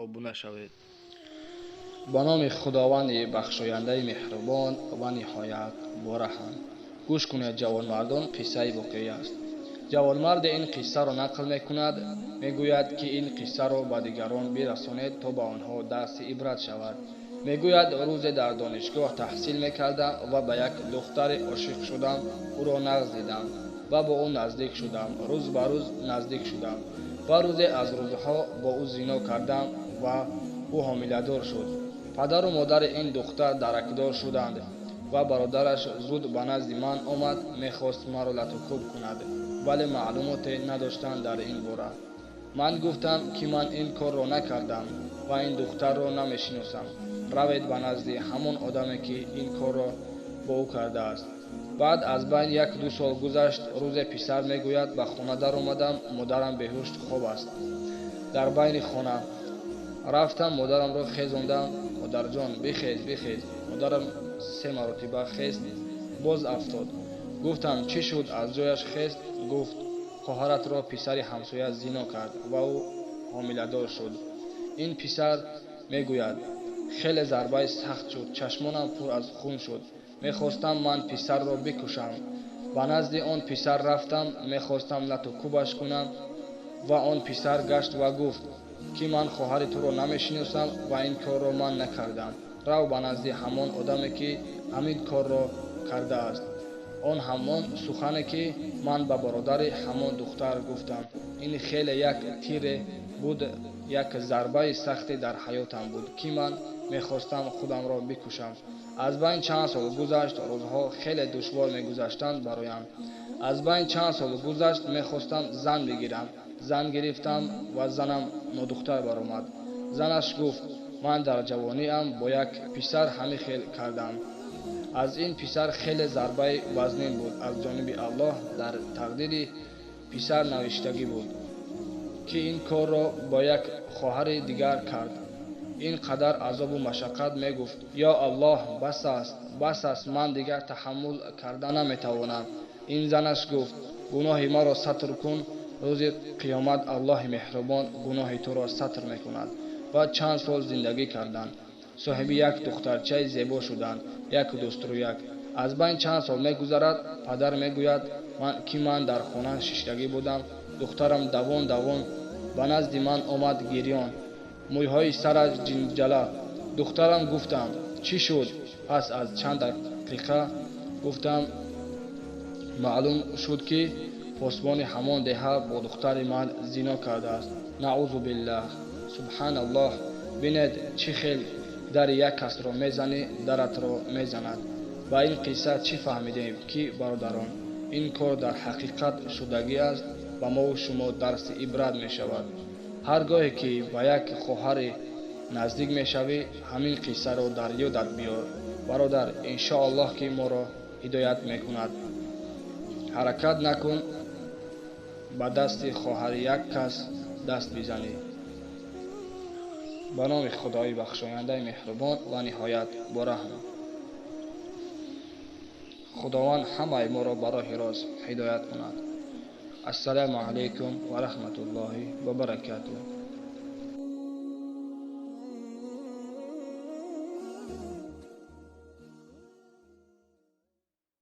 obuna шавед. با نام خداوند بخشاینده مهربان و نهایت بارحم. گوش کنید جوانمردان، قصه واقعی است. جوانمرد این قصه را نقل میکند. میگوید که این قصه را به دیگران برسانید تا به آنها درس عبرت شود. میگوید روز در دانشگاه تحصیل میکردم و به یک دختر عاشق شدم. او را نغز دیدم و با او نزدیک شدم. روز به روز نزدیک شدم و روزی از روزها با او زنا کردم و او حامله‌دار شد. پدر و مادر این دختر درکدار شدند و برادرش زود به نزد من آمد. میخواست مرا لطوکوب کند ولی معلوماتی نداشتند در این باره. من گفتم که من این کار را نکردم و این دختر را نمیشناسم. روید به نزد همان آدمی که این کار را با او کرده است. بعد از بین یک دو سال گذشت. روز پسر میگوید به خانه در آمدم. مادرم بهشت خواب است. در بین خانه رفتم مادرم را خیزاندم. مادر جان بخیز بخیز. مادرم 3 مرتبه خیست باز افتاد. گفتم چی شد؟ از جایش خیست. گفت خواهرت را پسر همسایه زنا کرد و او حامله‌دار شد. این پسر میگوید خیلی ضربه سخت شد. چشمانم پر از خون شد. میخواستم من پسر را بکشم. به نزد آن پسر رفتم. میخواستم لطوکوبش کنم و آن پسر گشت و گفت که من خواهر تو را نمیشناسم و این کار را من نکردم. رو به نزد همان آدمی که همین کار را کرده است. آن همان سخنی که من به برادر همان دختر گفتم. این خیلی یک تیر بود، یک ضربه سختی در حیاتم بود که من میخواستم خودم را بکشم. از بین چند سال گذشت. روزها خیلی دشوار میگذشتند برایم. از بین چند سال گذشت. میخواستم زن بگیرم. زن گرفتم و زنم نودختر برآمد. زنش گفت من در جوانی با یک پسر همین خیل کردم. از این پسر خیلی ضربه وزنین بود. از جانب الله در تقدیر پسر نوشتگی بود که این کار را با یک خواهر دیگر کرد. این قدر عذاب و مشقت میگفت یا الله بس است من دیگر تحمل کردن نمیتوانم. این زنش گفت گناه مرا ستر کن. روز قیامت الله مهربان گناه تو را ستر میکند. و چند سال زندگی کردند. صاحب یک دخترچه زیبا شدند. یک دوست رو یک. از بین چند سال میگذرد. پدر میگوید من در خانه شیشتگی بودم. دخترم دوان دوان به نزد من آمد گریان. مویهای سرش جنجاله. دخترم گفتم چی شد؟ پس از چند دقیقه گفتم معلوم شد که پاسبان همان دهه با دختر من زنا کرده است. نعوذ بالله. سبحان الله. بینید چی خیل در یک کس را میزنی درت را میزند. با این قصه چی فهمیدیم که برادران این کار در حقیقت شدگی است و ما و شما درس عبرت می شود. هرگاهی که با یک خواهر نزدیک می شوی همین قصه را در یاد بیار برادر. انشاءالله که ما را هدایت می کند. حرکت نکن به دست خواهر یک کس دست بزنی. به نام خدای بخشاینده مهربان و نهایت بارحم. خداوند همه ما را به راه راست هدایت کند. السلام علیکم و رحمت الله و برکاته.